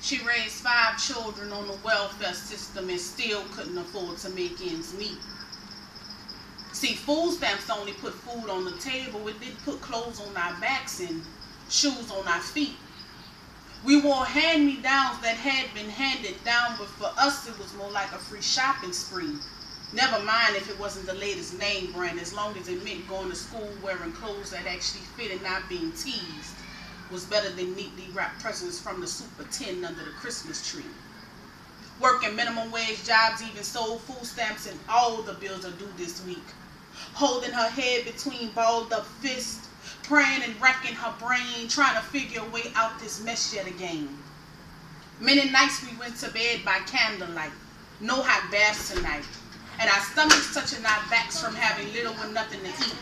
She raised 5 children on the welfare system and still couldn't afford to make ends meet. See, food stamps only put food on the table. It did put clothes on our backs and shoes on our feet. We wore hand-me-downs that had been handed down, but for us it was more like a free shopping spree. Never mind if it wasn't the latest name brand, as long as it meant going to school wearing clothes that actually fit and not being teased was better than neatly wrapped presents from the super tin under the Christmas tree. Working minimum wage jobs even sold food stamps, and all the bills are due this week. Holding her head between balled up fists, praying and racking her brain, trying to figure a way out this mess yet again. Many nights we went to bed by candlelight, no hot baths tonight, and our stomachs touching our backs from having little or nothing to eat,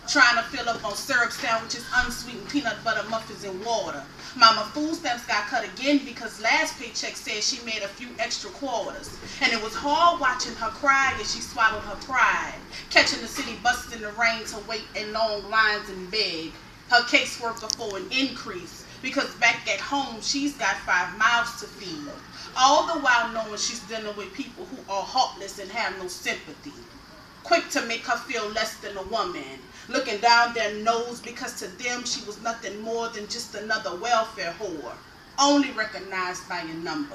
trying to fill up on syrup sandwiches, unsweetened peanut butter muffins, and water. Mama food stamps got cut again because last paycheck said she made a few extra quarters, and it was hard watching her cry as she swallowed her pride, catching the city bus in the rain to wait in long lines and beg her caseworker for an increase, because back at home she's got 5 mouths to feed, all the while knowing she's dealing with people who are heartless and have no sympathy, quick to make her feel less than a woman, looking down their nose because to them she was nothing more than just another welfare whore, only recognized by your number.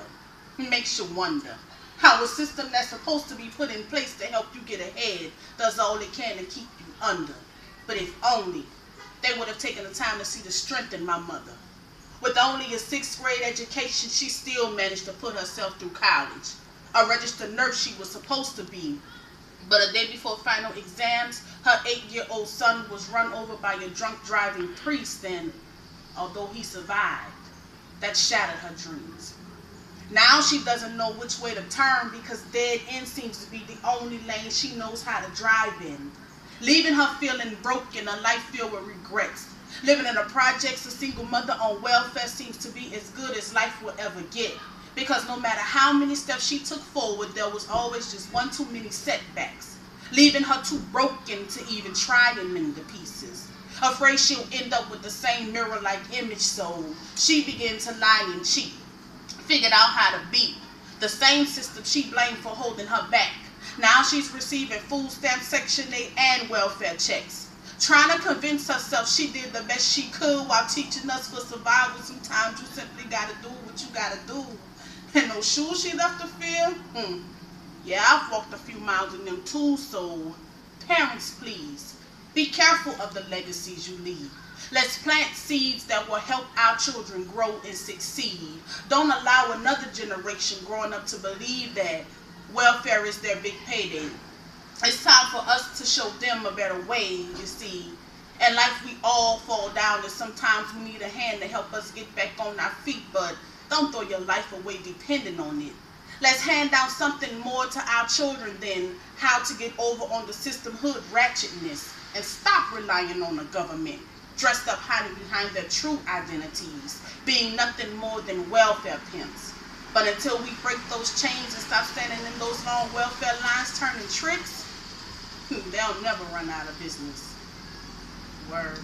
It makes you wonder how a system that's supposed to be put in place to help you get ahead does all it can to keep you under. But if only they would have taken the time to see the strength in my mother. With only a 6th grade education, she still managed to put herself through college. A registered nurse she was supposed to be. But a day before final exams, her 8-year-old son was run over by a drunk driving priest, and although he survived, that shattered her dreams. Now she doesn't know which way to turn because dead end seems to be the only lane she knows how to drive in, leaving her feeling broken, a life filled with regrets. Living in the projects, a single mother on welfare seems to be as good as life will ever get, because no matter how many steps she took forward, there was always just one too many setbacks, leaving her too broken to even try and mend the pieces. Afraid she'll end up with the same mirror-like image, so she began to lie and cheat. Figured out how to beat the same system she blamed for holding her back. Now she's receiving food stamp, Section 8, and welfare checks, trying to convince herself she did the best she could while teaching us for survival. Sometimes you simply gotta do what you gotta do. And those shoes she left to fill, yeah, I've walked a few miles in them too, so parents, please, be careful of the legacies you leave. Let's plant seeds that will help our children grow and succeed. Don't allow another generation growing up to believe that welfare is their big payday. It's time for us to show them a better way, you see. In life we all fall down, and sometimes we need a hand to help us get back on our feet, but don't throw your life away depending on it. Let's hand down something more to our children than how to get over on the systemhood ratchetness, and stop relying on the government, dressed up hiding behind their true identities, being nothing more than welfare pimps. But until we break those chains and stop standing in those long welfare lines turning tricks, they'll never run out of business. Word.